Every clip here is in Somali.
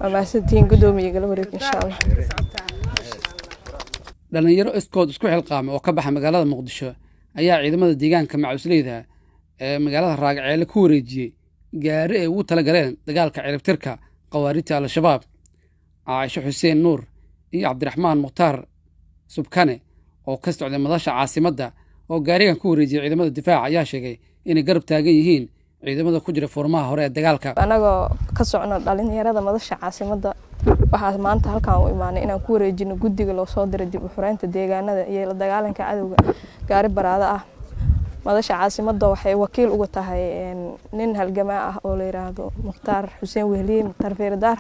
أما ستين قدومي يقلب إن شاء الله dhalinyaro iskood isku xilqaamay oo ka baxa magaalada Muqdisho ayaa ciidamada deegaanka macusleyda ee magaalada Raagaceel ku wareejiyay gaari ay ugu tala galeen dagaalka ciribtirka qawaariinta al-shabaab Aisha Xuseen Nuur iyo Cabdiraxmaan Mukhtaar Subkane oo ka socday madasha caasimadda oo gaarigan ku wareejiyay ciidamada difaaca ayaa sheegay inay garab taagan yihiin ciidamada ku jira furmaha hore ee dagaalka anagoo ka socno dhalinyarada madasha caasimadda waxaa maanta halkaan u imaanay inaan ku wareejino guddiga loo soo diray dib u xuraynta deegaanada iyo la dagaalanka cadawga gaari baraada ah madasha caasimadda waxay wakiil uga tahay nin halgamaa ah oo la yiraahdo Mukhtaar Xuseen Wehliye Mukhtaar Feerdaar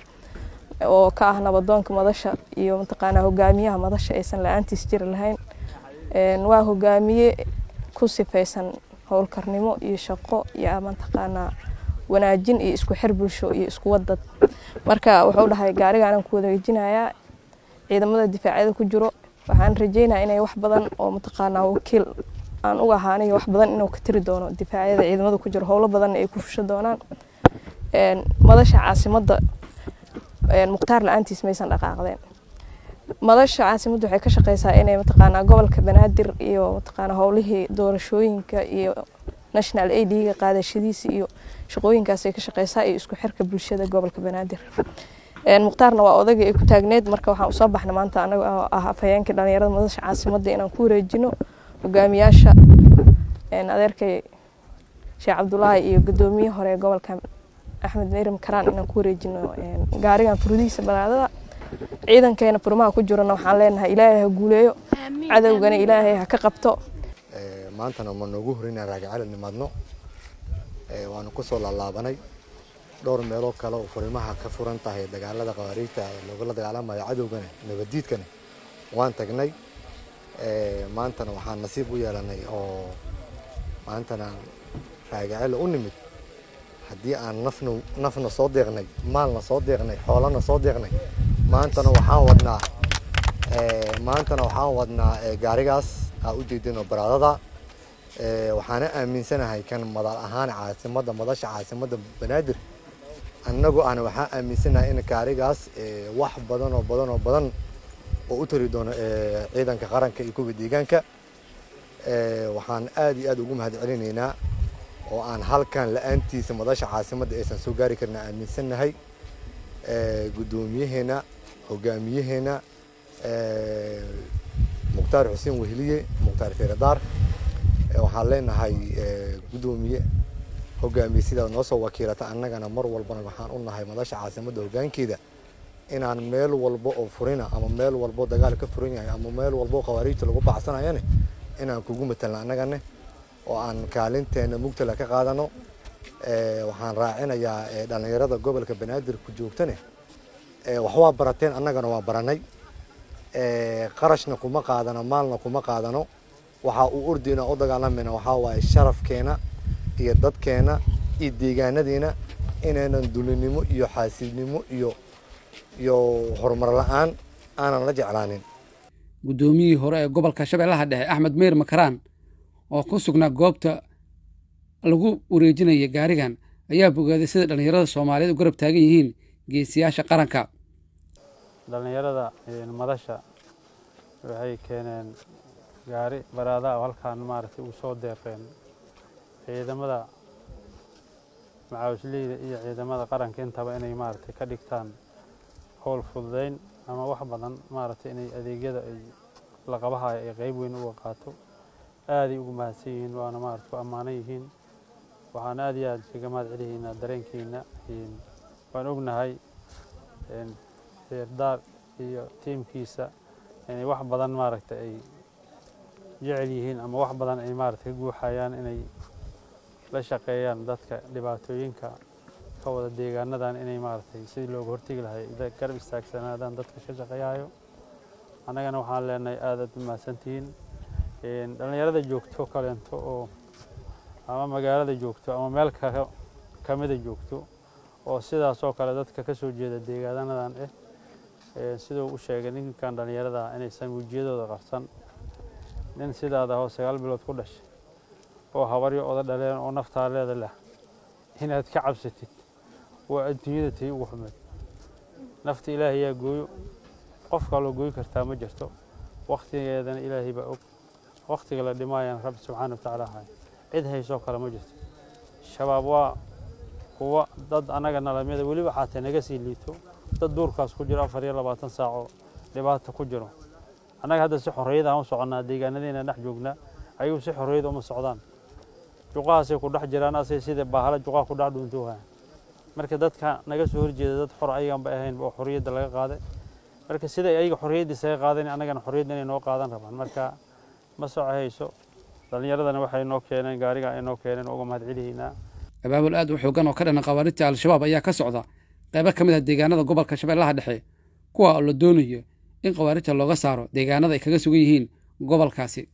oo ka ah nabadoonka madasha iyo mataqaanaa hogaamiyaha madasha aysan la'aantiis jir lahayn waa hogaamiye ku sifaysan howlkarnimo iyo shaqo iyo mataqaanaa wanaajin iyo isku xir bulsho iyo isku wadad marka wuxuu dhahay gaarigan aan ku wareejinayaa ciidamada difaacyada ku jiro waxaan rajeynayaa inay wax badan oo mataqaanaa wakiil aan uga ahaanay wax badan inuu ka tiri doono difaacyada ciidamada ku jiro howlo badan ay ku fusho doonaan madasha caasimadda Mukhtaar la'aantiis maysan dhaqaaqdeen madasha caasimadda waxay ka shaqeysaa inay mataqaanaa gobolka Banaadir iyo mataqaanaa howlihii doorashooyinka iyo national ID-ga qaadashadiisa iyo shaqooyinkaas ay ka shaqeysaa iyo isku xirka bulshada gobolka Banaadir Mukhtaarna waa odayga ay ku taagneed marka waxaan u soo baxnay maanta anaga ah afhayeenka dhalinyarada madasha caasimadda inaan ku wareejino hogaamiyaasha adeerkay Sheekh Cabdullaahi iyo gudoomiyaha hore gobolka Axmed Meerim Karaan inaan ku wareejino gaarigan furdiisa balaadada ciidankeena furmaha ku jirana waxaan leenahay Ilaahay ha guuleeyo cadawgana Ilaahay ha ka qabto maantana ma noogu horinaa Raagaceel nimaadno waanu ku soo laalaabanay dhowr meelo kale oo furimaha ka furan tahay dagaalada qawaariinta looga dagaalamayo cadawgana nabadiidkana waan tagnay maantana waxaan nasiib u yeelanay oo maantana Raagaceel u nimid haddii aan nafna soo deeqnay maalna soo deeqnay xoolana soo deeqnay maantana waxaan wadnaa gaarigaas aa u jeedino baraadada waxaana aaminsanahay kan madal ahaan caasimadda madasha caasimadda Banaadir annagu waxaan aaminsanahay in gaarigaas wax badan oo u tari doono ciidanka qaranka iyo kuwa deegaanka waxaan aad iyo aad ugu mahadcelinaynaa oo aan halkan la'aantiisa madasha caasimadda aysan soo gaari karna aaminsanahay gudoomiyaheena hogaamiyaheena Mukhtaar Xuseen Wehliye Mukhtaar Feerdaar waxaan leenahay gudoomiye hogaamiye sida noo soo wakiilata annagana mar walbana waxaan u nahay madasha caasimadda hogaankeeda inaan meel walba oo furina ama meel walba dagaal ka furan yahay ama meel walba qawaariinta lagu bacsanayana inaan kugu metelna annagana oo aan kaalinteena mugtala ka qaadano waxaan raacinayaa dhalinyarada gobolka Banaadir ku joogtane wax waa barateen annagana waa baranay qarashna kuma qaadano maalna kuma qaadano waxa uu ordina oo dagaalamina waxa waay sharafkeena iyo dadkeena iyo deegaanadeena inaanan dulinimo iyo xaasidnimo iyo horumar la'aan aanan la jeclaanin gudoomiyihii hore ee gobolka Shabeellaha Dhexe Axmed Meerim Karaan oo ku sugnaa goobta lagu wareejinaya gaarigan ayaa bogaaday sida dhalinyarada Soomaaliyeed u garab taagan yihiin geesiyaasha qaranka dhalinyarada madasha waxay keeneen gaari baraada oo halkaan maartay u soo deeqeen ciidamada macawisleyda iyo ciidamada qaranka intaba inay maartay ka dhigtaan howl fududeyn ama wax badan maartay inay adeegyada ay la qabahay ay qayb weyn uga qaato aad ay ugu mahadsan yihiin waana maartay ku amaanan yihiin waxaan aad iyo aad kaga mahadcelinaynaa dareenkiina waan ognahay Feerdaar iyo tiimkiisa inay wax badan maartay ay jecel yihiin ama wax badan ay maartay guuxayaan inay la shaqeeyaan dadka dhibaatooyinka ka wada deegaanadan inay maartay sidii looga hortagi lahaa garab istaagsanaadaan dadka ka shaqeeyayo annagana waxaan leenahay aad u mahadsantihiin dhalinyarada joogto kaleento oo ama magaalada joogto ama meel kamida joogto oo sidaas oo kale dadka ka soo jeeda deegaanadan sidoo u sheegay ninkan dhalinyarada inaysan wajiyadooda qarsan nin sidaada oo 9 bilood ku dhashay oo habaryo oda dhaleen oo naftaaleeda leh inaad ka cabsatid waa adduunyada tii ugu xumeed nafta ilaahay yaa gooyo qof kaloo gooy kartaa ma jirto waqtigeedana ilaahay baa og waqtiga la dhimaayaan rabbi subxaanahu wa tacaala hay cid haysoo kale ma jirto shabaab waa kuwa dad anaga nalamada weliba xataa naga sii liito dad duurkaas ku jira 24 saaco dhibaato ku jiro anaga hadda si xorriyad ah u soconaa deegaanadeena dhex joognaa ayuu si xorriyad uma socdaan juqaasay ku dhex jiraan asay sida baahala juqaa ku dhex dhuuntooha marka dadka naga soo horjeeda dad xor ayagan ba ahayn oo xorriyada laga qaaday marka sida ayaga xorriyadiisa ay qaadeen anagana xorriyadna inay noo qaadan rabaan marka ma socayso dhalinyaradana waxay noo keeneen gaariga ay noo keeneen uga mahad celihiina abaabul aad u xoogan oo ka dhana qawaariinta al-shabaab ayaa ka socda qaybo ka mid ah deegaanada gobolka Shabeellaha Dhexe kuwa oo la doonayo in qawaariinta looga saaro deegaanada ay kaga sugan yihiin gobolkaasi